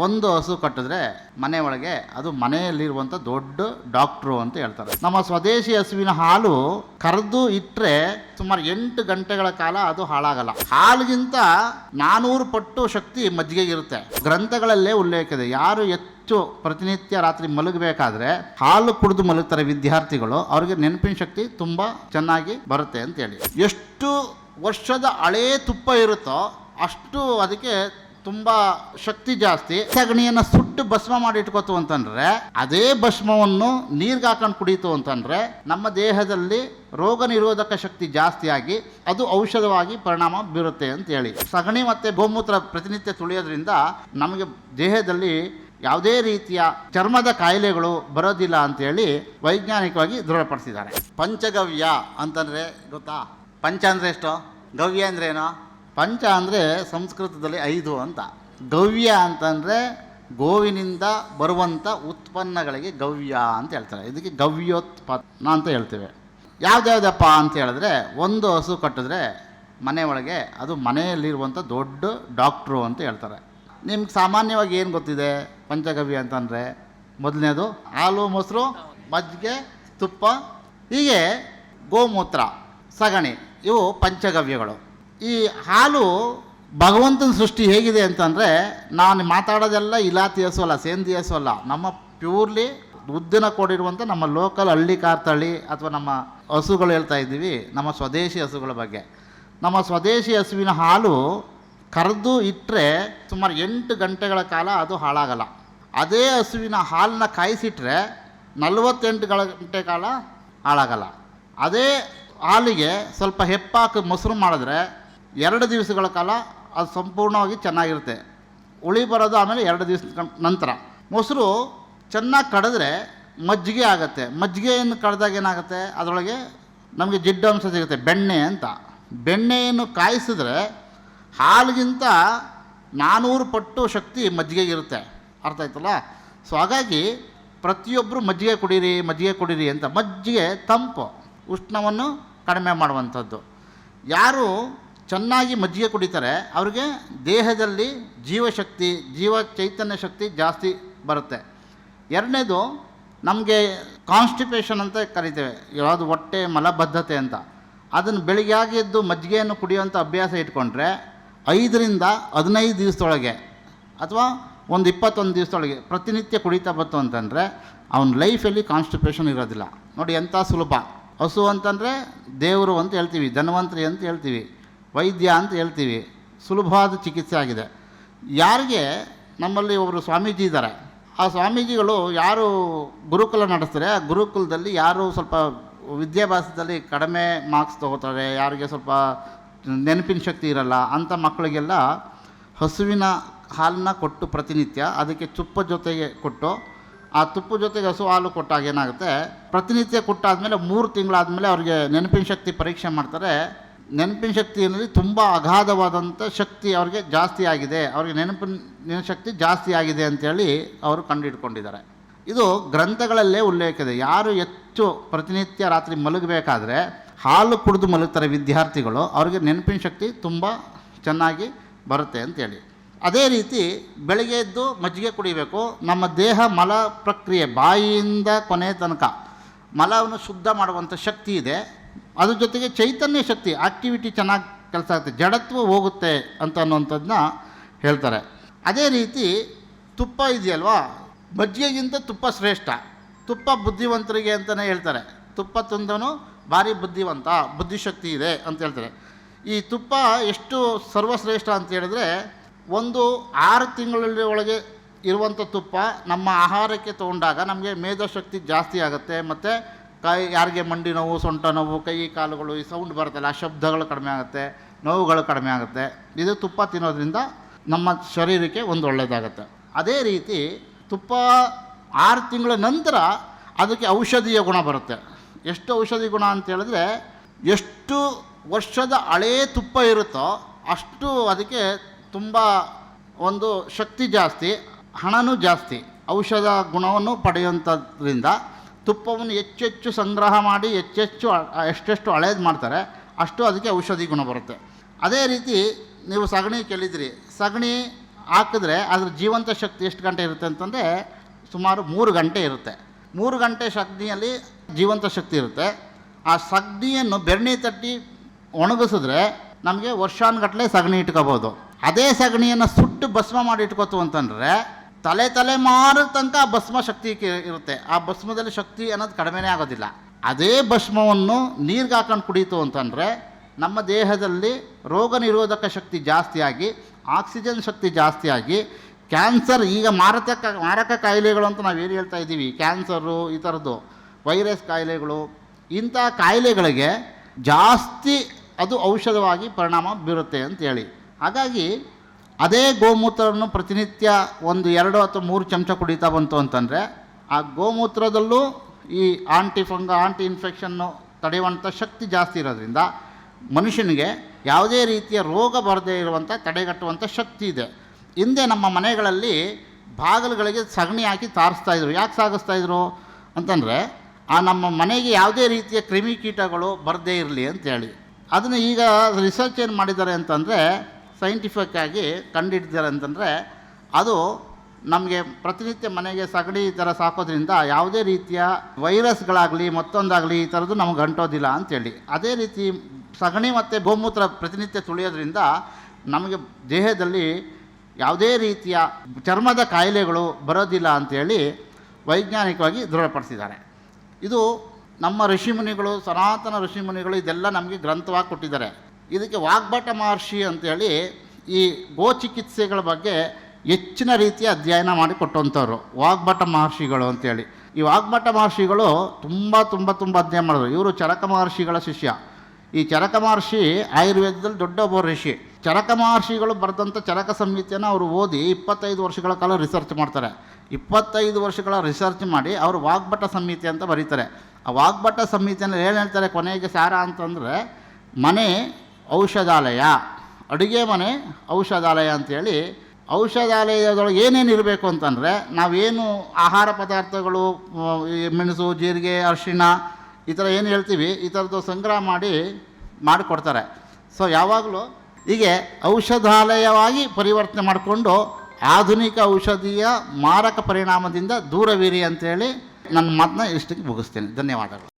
ಒಂದು ಹಸು ಕಟ್ಟಿದ್ರೆ ಮನೆ ಒಳಗೆ ಅದು ಮನೆಯಲ್ಲಿರುವಂಥ ದೊಡ್ಡ ಡಾಕ್ಟ್ರು ಅಂತ ಹೇಳ್ತಾರೆ. ನಮ್ಮ ಸ್ವದೇಶಿ ಹಸುವಿನ ಹಾಲು ಕರೆದು ಇಟ್ಟರೆ ಸುಮಾರು 8 ಗಂಟೆಗಳ ಕಾಲ ಅದು ಹಾಳಾಗಲ್ಲ. ಹಾಲಿಗಿಂತ 400 ಪಟ್ಟು ಶಕ್ತಿ ಮಜ್ಜಿಗೆಗಿರುತ್ತೆ. ಗ್ರಂಥಗಳಲ್ಲೇ ಉಲ್ಲೇಖ ಇದೆ, ಯಾರು ಹೆಚ್ಚು ಪ್ರತಿನಿತ್ಯ ರಾತ್ರಿ ಮಲಗಬೇಕಾದ್ರೆ ಹಾಲು ಕುಡಿದು ಮಲಗ್ತಾರೆ ವಿದ್ಯಾರ್ಥಿಗಳು, ಅವ್ರಿಗೆ ನೆನಪಿನ ಶಕ್ತಿ ತುಂಬ ಚೆನ್ನಾಗಿ ಬರುತ್ತೆ ಅಂತೇಳಿ. ಎಷ್ಟು ವರ್ಷದ ಹಳೇ ತುಪ್ಪ ಇರುತ್ತೋ ಅಷ್ಟು ಅದಕ್ಕೆ ತುಂಬ ಶಕ್ತಿ ಜಾಸ್ತಿ. ಸಗಣಿಯನ್ನು ಸುಟ್ಟು ಭಸ್ಮ ಮಾಡಿ ಇಟ್ಕೋತು ಅಂತಂದರೆ ಅದೇ ಭಸ್ಮವನ್ನು ನೀರ್ಗೆ ಹಾಕೊಂಡು ಕುಡೀತು ಅಂತಂದರೆ ನಮ್ಮ ದೇಹದಲ್ಲಿ ರೋಗ ನಿರೋಧಕ ಶಕ್ತಿ ಜಾಸ್ತಿಯಾಗಿ ಅದು ಔಷಧವಾಗಿ ಪರಿಣಾಮ ಬೀರುತ್ತೆ ಅಂತೇಳಿ. ಸಗಣಿ ಮತ್ತು ಗೋಮೂತ್ರ ಪ್ರತಿನಿತ್ಯ ತುಳಿಯೋದ್ರಿಂದ ನಮಗೆ ದೇಹದಲ್ಲಿ ಯಾವುದೇ ರೀತಿಯ ಚರ್ಮದ ಕಾಯಿಲೆಗಳು ಬರೋದಿಲ್ಲ ಅಂತೇಳಿ ವೈಜ್ಞಾನಿಕವಾಗಿ ದೃಢಪಡಿಸಿದ್ದಾರೆ. ಪಂಚಗವ್ಯ ಅಂತಂದರೆ ಗೊತ್ತಾ? ಪಂಚ ಅಂದರೆ ಎಷ್ಟು? ಗವ್ಯ ಅಂದ್ರೇನು? ಪಂಚ ಅಂದರೆ ಸಂಸ್ಕೃತದಲ್ಲಿ 5 ಅಂತ. ಗವ್ಯ ಅಂತಂದರೆ ಗೋವಿನಿಂದ ಬರುವಂಥ ಉತ್ಪನ್ನಗಳಿಗೆ ಗವ್ಯ ಅಂತ ಹೇಳ್ತಾರೆ. ಇದಕ್ಕೆ ಗವ್ಯೋತ್ಪನ್ನ ಅಂತ ಹೇಳ್ತೇವೆ. ಯಾವುದ್ಯಾವುದಪ್ಪ ಅಂತ ಹೇಳಿದ್ರೆ, ಒಂದು ಹಸು ಕಟ್ಟಿದ್ರೆ ಮನೆ ಒಳಗೆ ಅದು ಮನೆಯಲ್ಲಿರುವಂಥ ದೊಡ್ಡ ಡಾಕ್ಟ್ರು ಅಂತ ಹೇಳ್ತಾರೆ. ನಿಮ್ಗೆ ಸಾಮಾನ್ಯವಾಗಿ ಏನು ಗೊತ್ತಿದೆ ಪಂಚಗವ್ಯ ಅಂತಂದರೆ? ಮೊದಲನೇದು ಹಾಲು, ಮೊಸರು, ಮಜ್ಜಿಗೆ, ತುಪ್ಪ, ಹೀಗೆ ಗೋಮೂತ್ರ, ಸಗಣಿ, ಇವು ಪಂಚಗವ್ಯಗಳು. ಈ ಹಾಲು ಭಗವಂತನ ಸೃಷ್ಟಿ ಹೇಗಿದೆ ಅಂತಂದರೆ, ನಾನು ಮಾತಾಡೋದೆಲ್ಲ ಇಲಾತಿ ಹಸು ಅಲ್ಲ, ಸೇಂದಿ ಹಸು ಅಲ್ಲ, ನಮ್ಮ ಪ್ಯೂರ್ಲಿ ಉದ್ದಿನ ಕೊಡಿರುವಂಥ ನಮ್ಮ ಲೋಕಲ್ ಹಳ್ಳಿ ಕಾರ್ತಳಿ ಅಥವಾ ನಮ್ಮ ಹಸುಗಳು ಹೇಳ್ತಾ ಇದ್ದೀವಿ, ನಮ್ಮ ಸ್ವದೇಶಿ ಹಸುಗಳ ಬಗ್ಗೆ. ನಮ್ಮ ಸ್ವದೇಶಿ ಹಸುವಿನ ಹಾಲು ಕರೆದು ಇಟ್ಟರೆ ಸುಮಾರು 8 ಗಂಟೆಗಳ ಕಾಲ ಅದು ಹಾಳಾಗಲ್ಲ. ಅದೇ ಹಸುವಿನ ಹಾಲನ್ನ ಕಾಯಿಸಿಟ್ರೆ 48 ಗಂಟೆ ಕಾಲ ಹಾಳಾಗಲ್ಲ. ಅದೇ ಹಾಲಿಗೆ ಸ್ವಲ್ಪ ಹೆಪ್ಪಾಕಿ ಮೊಸರು ಮಾಡಿದ್ರೆ 2 ದಿವಸಗಳ ಕಾಲ ಅದು ಸಂಪೂರ್ಣವಾಗಿ ಚೆನ್ನಾಗಿರುತ್ತೆ. ಹುಳಿ ಬರೋದು ಆಮೇಲೆ 2 ದಿವಸ ನಂತರ. ಮೊಸರು ಚೆನ್ನಾಗಿ ಕಡಿದ್ರೆ ಮಜ್ಜಿಗೆ ಆಗುತ್ತೆ. ಮಜ್ಜಿಗೆಯನ್ನು ಕಡ್ದಾಗ ಏನಾಗುತ್ತೆ, ಅದರೊಳಗೆ ನಮಗೆ ಜಿಡ್ಡಂಶ ಸಿಗುತ್ತೆ, ಬೆಣ್ಣೆ ಅಂತ. ಬೆಣ್ಣೆಯನ್ನು ಕಾಯಿಸಿದ್ರೆ ಹಾಲಿಗಿಂತ 400 ಪಟ್ಟು ಶಕ್ತಿ ಮಜ್ಜಿಗೆಗಿರುತ್ತೆ. ಅರ್ಥ ಆಯ್ತಲ್ಲ? ಸೊ ಹಾಗಾಗಿ ಪ್ರತಿಯೊಬ್ಬರು ಮಜ್ಜಿಗೆ ಕುಡೀರಿ ಅಂತ. ಮಜ್ಜಿಗೆ ತಂಪು, ಉಷ್ಣವನ್ನು ಕಡಿಮೆ ಮಾಡುವಂಥದ್ದು. ಯಾರು ಚೆನ್ನಾಗಿ ಮಜ್ಜಿಗೆ ಕುಡಿತಾರೆ ಅವ್ರಿಗೆ ದೇಹದಲ್ಲಿ ಜೀವಶಕ್ತಿ, ಜೀವ ಚೈತನ್ಯ ಶಕ್ತಿ ಜಾಸ್ತಿ ಬರುತ್ತೆ. ಎರಡನೇದು, ನಮಗೆ ಕಾನ್ಸ್ಟಿಪೇಷನ್ ಅಂತ ಕರಿತೇವೆ, ಯಾವುದು ಹೊಟ್ಟೆ ಮಲಬದ್ಧತೆ ಅಂತ. ಅದನ್ನು ಬೆಳಿಗ್ಗೆ ಎದ್ದು ಮಜ್ಜಿಗೆಯನ್ನು ಕುಡಿಯುವಂಥ ಅಭ್ಯಾಸ ಇಟ್ಕೊಂಡ್ರೆ 5 ರಿಂದ 15 ದಿವಸದೊಳಗೆ ಅಥವಾ ಒಂದು 21 ದಿವಸದೊಳಗೆ ಪ್ರತಿನಿತ್ಯ ಕುಡಿತಾ ಬಂತು ಅಂತಂದರೆ ಅವನ ಲೈಫಲ್ಲಿ ಕಾನ್ಸ್ಟಿಪೇಷನ್ ಇರೋದಿಲ್ಲ. ನೋಡಿ ಎಂಥ ಸುಲಭ. ಹಸು ಅಂತಂದರೆ ದೇವರು ಅಂತ ಹೇಳ್ತೀವಿ, ಧನ್ವಂತರಿ ಅಂತ ಹೇಳ್ತೀವಿ, ವೈದ್ಯ ಅಂತ ಹೇಳ್ತೀವಿ. ಸುಲಭವಾದ ಚಿಕಿತ್ಸೆ ಆಗಿದೆ. ಯಾರಿಗೆ ನಮ್ಮಲ್ಲಿ ಒಬ್ಬರು ಸ್ವಾಮೀಜಿ ಇದ್ದಾರೆ, ಆ ಸ್ವಾಮೀಜಿಗಳು ಯಾರು ಗುರುಕುಲ ನಡೆಸ್ತಾರೆ, ಆ ಗುರುಕುಲದಲ್ಲಿ ಯಾರು ಸ್ವಲ್ಪ ವಿದ್ಯಾಭ್ಯಾಸದಲ್ಲಿ ಕಡಿಮೆ ಮಾರ್ಕ್ಸ್ ತೊಗೋತಾರೆ, ಯಾರಿಗೆ ಸ್ವಲ್ಪ ನೆನಪಿನ ಶಕ್ತಿ ಇರಲ್ಲ ಅಂಥ ಮಕ್ಕಳಿಗೆಲ್ಲ ಹಸುವಿನ ಹಾಲನ್ನ ಕೊಟ್ಟು ಪ್ರತಿನಿತ್ಯ ಅದಕ್ಕೆ ತುಪ್ಪ ಜೊತೆಗೆ ಕೊಟ್ಟು, ಆ ತುಪ್ಪ ಜೊತೆಗೆ ಹಸು ಹಾಲು ಕೊಟ್ಟಾಗ ಏನಾಗುತ್ತೆ, ಪ್ರತಿನಿತ್ಯ ಕೊಟ್ಟಾದಮೇಲೆ 3 ತಿಂಗಳಾದಮೇಲೆ ಅವ್ರಿಗೆ ನೆನಪಿನ ಶಕ್ತಿ ಪರೀಕ್ಷೆ ಮಾಡ್ತಾರೆ. ನೆನಪಿನ ಶಕ್ತಿಯಲ್ಲಿ ತುಂಬ ಅಗಾಧವಾದಂಥ ಶಕ್ತಿ ಅವ್ರಿಗೆ ಜಾಸ್ತಿ ಆಗಿದೆ, ಅವ್ರಿಗೆ ನೆನಪಿನ ಶಕ್ತಿ ಜಾಸ್ತಿ ಆಗಿದೆ ಅಂಥೇಳಿ ಅವರು ಕಂಡುಹಿಡ್ಕೊಂಡಿದ್ದಾರೆ. ಇದು ಗ್ರಂಥಗಳಲ್ಲೇ ಉಲ್ಲೇಖ ಇದೆ, ಯಾರು ಹೆಚ್ಚು ಪ್ರತಿನಿತ್ಯ ರಾತ್ರಿ ಮಲಗಬೇಕಾದ್ರೆ ಹಾಲು ಕುಡಿದು ಮಲಗ್ತಾರೆ ವಿದ್ಯಾರ್ಥಿಗಳು, ಅವ್ರಿಗೆ ನೆನಪಿನ ಶಕ್ತಿ ತುಂಬ ಚೆನ್ನಾಗಿ ಬರುತ್ತೆ ಅಂತೇಳಿ. ಅದೇ ರೀತಿ ಬೆಳಗ್ಗೆ ಎದ್ದು ಮಜ್ಜಿಗೆ ಕುಡಿಬೇಕು. ನಮ್ಮ ದೇಹ ಮಲ ಪ್ರಕ್ರಿಯೆ ಬಾಯಿಯಿಂದ ಕೊನೆ ತನಕ ಮಲವನ್ನು ಶುದ್ಧ ಮಾಡುವಂಥ ಶಕ್ತಿ ಇದೆ. ಅದ್ರ ಜೊತೆಗೆ ಚೈತನ್ಯ ಶಕ್ತಿ, ಆಕ್ಟಿವಿಟಿ ಚೆನ್ನಾಗಿ ಕೆಲಸ ಆಗುತ್ತೆ, ಜಡತ್ವ ಹೋಗುತ್ತೆ ಅಂತ ಅನ್ನುವಂಥದ್ದನ್ನ ಹೇಳ್ತಾರೆ. ಅದೇ ರೀತಿ ತುಪ್ಪ ಇದೆಯಲ್ವಾ, ಮಜ್ಜಿಗೆಗಿಂತ ತುಪ್ಪ ಶ್ರೇಷ್ಠ. ತುಪ್ಪ ಬುದ್ಧಿವಂತರಿಗೆ ಅಂತಲೇ ಹೇಳ್ತಾರೆ. ತುಪ್ಪ ತಿಂದವನು ಭಾರಿ ಬುದ್ಧಿವಂತ, ಬುದ್ಧಿಶಕ್ತಿ ಇದೆ ಅಂತ ಹೇಳ್ತಾರೆ. ಈ ತುಪ್ಪ ಎಷ್ಟು ಸರ್ವಶ್ರೇಷ್ಠ ಅಂತ ಹೇಳಿದ್ರೆ, ಒಂದು 6 ತಿಂಗಳಲ್ಲಿ ಒಳಗೆ ಇರುವಂಥ ತುಪ್ಪ ನಮ್ಮ ಆಹಾರಕ್ಕೆ ತೊಗೊಂಡಾಗ ನಮಗೆ ಮೇಧಶಕ್ತಿ ಜಾಸ್ತಿ ಆಗುತ್ತೆ. ಮತ್ತು ಯಾರಿಗೆ ಮಂಡಿ ನೋವು, ಸೊಂಟ ನೋವು, ಕೈ ಕಾಲುಗಳು ಈ ಸೌಂಡ್ ಬರುತ್ತಲ್ಲ, ಆ ಶಬ್ದಗಳು ಕಡಿಮೆ ಆಗುತ್ತೆ, ನೋವುಗಳು ಕಡಿಮೆ ಆಗುತ್ತೆ. ಇದು ತುಪ್ಪ ತಿನ್ನೋದ್ರಿಂದ ನಮ್ಮ ಶರೀರಕ್ಕೆ ಒಂದು ಒಳ್ಳೆಯದಾಗುತ್ತೆ. ಅದೇ ರೀತಿ ತುಪ್ಪ 6 ತಿಂಗಳ ನಂತರ ಅದಕ್ಕೆ ಔಷಧೀಯ ಗುಣ ಬರುತ್ತೆ. ಎಷ್ಟು ಔಷಧಿ ಗುಣ ಅಂತ ಹೇಳಿದ್ರೆ, ಎಷ್ಟು ವರ್ಷದ ಹಳೇ ತುಪ್ಪ ಇರುತ್ತೋ ಅಷ್ಟು ಅದಕ್ಕೆ ತುಂಬ ಒಂದು ಶಕ್ತಿ ಜಾಸ್ತಿ, ಹಣನೂ ಜಾಸ್ತಿ. ಔಷಧ ಗುಣವನ್ನು ಪಡೆಯುವಂಥದ್ರಿಂದ ತುಪ್ಪವನ್ನು ಹೆಚ್ಚೆಚ್ಚು ಸಂಗ್ರಹ ಮಾಡಿ ಎಷ್ಟೆಷ್ಟು ಹಳೇದು ಮಾಡ್ತಾರೆ ಅಷ್ಟು ಅದಕ್ಕೆ ಔಷಧಿ ಗುಣ ಬರುತ್ತೆ. ಅದೇ ರೀತಿ ನೀವು ಸಗಣಿ ಕೇಳಿದ್ರಿ, ಸಗಣಿ ಹಾಕಿದ್ರೆ ಅದ್ರ ಜೀವಂತ ಶಕ್ತಿ ಎಷ್ಟು ಗಂಟೆ ಇರುತ್ತೆ ಅಂತಂದರೆ ಸುಮಾರು 3 ಗಂಟೆ ಇರುತ್ತೆ. 3 ಗಂಟೆ ಸಗಣಿಯಲ್ಲಿ ಜೀವಂತ ಶಕ್ತಿ ಇರುತ್ತೆ. ಆ ಸಗಣಿಯನ್ನು ಬೆರಣಿ ತಟ್ಟಿ ಒಣಗಿಸಿದ್ರೆ ನಮಗೆ ವರ್ಷಾನುಗಟ್ಟಲೆ ಸಗಣಿ ಇಟ್ಕೋಬೋದು. ಅದೇ ಸಗಣಿಯನ್ನು ಸುಟ್ಟು ಭಸ್ಮ ಮಾಡಿ ಇಟ್ಕೋತು ಅಂತಂದರೆ ತಲೆಮಾರು ತನಕ ಭಸ್ಮ ಶಕ್ತಿ ಇರುತ್ತೆ. ಆ ಭಸ್ಮದಲ್ಲಿ ಶಕ್ತಿ ಅನ್ನೋದು ಕಡಿಮೆನೇ ಆಗೋದಿಲ್ಲ. ಅದೇ ಭಸ್ಮವನ್ನು ನೀರಿಗೆ ಹಾಕೊಂಡು ಕುಡೀತು ಅಂತಂದರೆ ನಮ್ಮ ದೇಹದಲ್ಲಿ ರೋಗ ನಿರೋಧಕ ಶಕ್ತಿ ಜಾಸ್ತಿಯಾಗಿ ಆಕ್ಸಿಜನ್ ಶಕ್ತಿ ಜಾಸ್ತಿಯಾಗಿ ಕ್ಯಾನ್ಸರ್, ಈಗ ಮಾರಕ ಕಾಯಿಲೆಗಳು ಅಂತ ನಾವೇನು ಹೇಳ್ತಾ ಇದ್ದೀವಿ, ಕ್ಯಾನ್ಸರು, ಈ ಥರದ್ದು ವೈರಸ್ ಕಾಯಿಲೆಗಳು, ಇಂಥ ಕಾಯಿಲೆಗಳಿಗೆ ಜಾಸ್ತಿ ಅದು ಔಷಧವಾಗಿ ಪರಿಣಾಮ ಬೀರುತ್ತೆ ಅಂತೇಳಿ. ಹಾಗಾಗಿ ಅದೇ ಗೋಮೂತ್ರವನ್ನು ಪ್ರತಿನಿತ್ಯ 1, 2 ಅಥವಾ 3 ಚಮಚ ಕುಡಿತಾ ಬಂತು ಅಂತಂದರೆ ಆ ಗೋಮೂತ್ರದಲ್ಲೂ ಈ ಆಂಟಿ ಇನ್ಫೆಕ್ಷನ್ನು ತಡೆಯುವಂಥ ಶಕ್ತಿ ಜಾಸ್ತಿ ಇರೋದ್ರಿಂದ ಮನುಷ್ಯನಿಗೆ ಯಾವುದೇ ರೀತಿಯ ರೋಗ ಬರದೇ ಇರುವಂಥ ತಡೆಗಟ್ಟುವಂಥ ಶಕ್ತಿ ಇದೆ. ಹಿಂದೆ ನಮ್ಮ ಮನೆಗಳಲ್ಲಿ ಬಾಗಿಲುಗಳಿಗೆ ಸಗಣಿ ಹಾಕಿ ತಾರಿಸ್ತಾಯಿದ್ರು. ಯಾಕೆ ಸಾಗಿಸ್ತಾಯಿದ್ರು ಅಂತಂದರೆ ಆ ನಮ್ಮ ಮನೆಗೆ ಯಾವುದೇ ರೀತಿಯ ಕ್ರಿಮಿಕೀಟಗಳು ಬರದೇ ಇರಲಿ ಅಂತೇಳಿ. ಅದನ್ನು ಈಗ ರಿಸರ್ಚ್ ಏನು ಮಾಡಿದ್ದಾರೆ ಅಂತಂದರೆ ಸೈಂಟಿಫಿಕ್ ಆಗಿ ಕಂಡುಹಿಡಿದಿದ್ದಾರೆ ಅಂತಂದರೆ ಅದು ನಮಗೆ ಪ್ರತಿನಿತ್ಯ ಮನೆಗೆ ಸಗಣಿ ಈ ಥರ ಸಾಕೋದ್ರಿಂದ ಯಾವುದೇ ರೀತಿಯ ವೈರಸ್ಗಳಾಗಲಿ ಮತ್ತೊಂದಾಗಲಿ ಈ ಥರದ್ದು ನಮಗೆ ಅಂಟೋದಿಲ್ಲ ಅಂಥೇಳಿ. ಅದೇ ರೀತಿ ಸಗಣಿ ಮತ್ತು ಗೋಮೂತ್ರ ಪ್ರತಿನಿತ್ಯ ತುಳಿಯೋದ್ರಿಂದ ನಮಗೆ ದೇಹದಲ್ಲಿ ಯಾವುದೇ ರೀತಿಯ ಚರ್ಮದ ಕಾಯಿಲೆಗಳು ಬರೋದಿಲ್ಲ ಅಂಥೇಳಿ ವೈಜ್ಞಾನಿಕವಾಗಿ ದೃಢಪಡಿಸಿದ್ದಾರೆ. ಇದು ನಮ್ಮ ಋಷಿಮುನಿಗಳು, ಸನಾತನ ಋಷಿಮುನಿಗಳು ಇದೆಲ್ಲ ನಮಗೆ ಗ್ರಂಥವಾಗಿ ಕೊಟ್ಟಿದ್ದಾರೆ. ಇದಕ್ಕೆ ವಾಗ್ಭಟ ಮಹರ್ಷಿ ಅಂಥೇಳಿ ಈ ಗೋಚಿಕಿತ್ಸೆಗಳ ಬಗ್ಗೆ ಹೆಚ್ಚಿನ ರೀತಿಯ ಅಧ್ಯಯನ ಮಾಡಿ ಕೊಟ್ಟಂಥವ್ರು ವಾಗ್ಭಟ ಮಹರ್ಷಿಗಳು ಅಂತೇಳಿ. ಈ ವಾಗ್ಭಟ ಮಹರ್ಷಿಗಳು ತುಂಬ ಅಧ್ಯಯನ ಮಾಡಿದ್ರು. ಇವರು ಚರಕ ಮಹರ್ಷಿಗಳ ಶಿಷ್ಯ. ಈ ಚರಕ ಮಹರ್ಷಿ ಆಯುರ್ವೇದದಲ್ಲಿ ದೊಡ್ಡ ಒಬ್ಬ ಋಷಿ. ಚರಕ ಮಹರ್ಷಿಗಳು ಬರೆದಂಥ ಚರಕ ಸಂಹಿತೆಯನ್ನು ಅವರು ಓದಿ 25 ವರ್ಷಗಳ ಕಾಲ ರಿಸರ್ಚ್ ಮಾಡ್ತಾರೆ. 25 ವರ್ಷಗಳ ರಿಸರ್ಚ್ ಮಾಡಿ ಅವರು ವಾಗ್ಭಟ ಸಂಹಿತೆ ಅಂತ ಬರೀತಾರೆ. ಆ ವಾಗ್ಭಟ ಸಂಹಿತೆಯಲ್ಲಿ ಏನು ಹೇಳ್ತಾರೆ ಕೊನೆಗೆ ಸಾರ ಅಂತಂದರೆ, ಮನೆ ಔಷಧಾಲಯ, ಅಡುಗೆ ಮನೆ ಔಷಧಾಲಯ ಅಂಥೇಳಿ. ಔಷಧಾಲಯದೊಳಗೆ ಏನೇನು ಇರಬೇಕು ಅಂತಂದರೆ ನಾವೇನು ಆಹಾರ ಪದಾರ್ಥಗಳು, ಮೆಣಸು, ಜೀರಿಗೆ, ಅರಿಶಿಣ ಈ ಥರ ಏನು ಹೇಳ್ತೀವಿ, ಈ ಥರದ್ದು ಸಂಗ್ರಹ ಮಾಡಿಕೊಡ್ತಾರೆ. ಸೊ ಯಾವಾಗಲೂ ಹೀಗೆ ಔಷಧಾಲಯವಾಗಿ ಪರಿವರ್ತನೆ ಮಾಡಿಕೊಂಡು ಆಧುನಿಕ ಔಷಧಿಯ ಮಾರಕ ಪರಿಣಾಮದಿಂದ ದೂರವಿರಿ ಅಂತೇಳಿ ನನ್ನ ಮಾತನ್ನ ಇಷ್ಟಕ್ಕೆ ಮುಗಿಸ್ತೇನೆ. ಧನ್ಯವಾದಗಳು.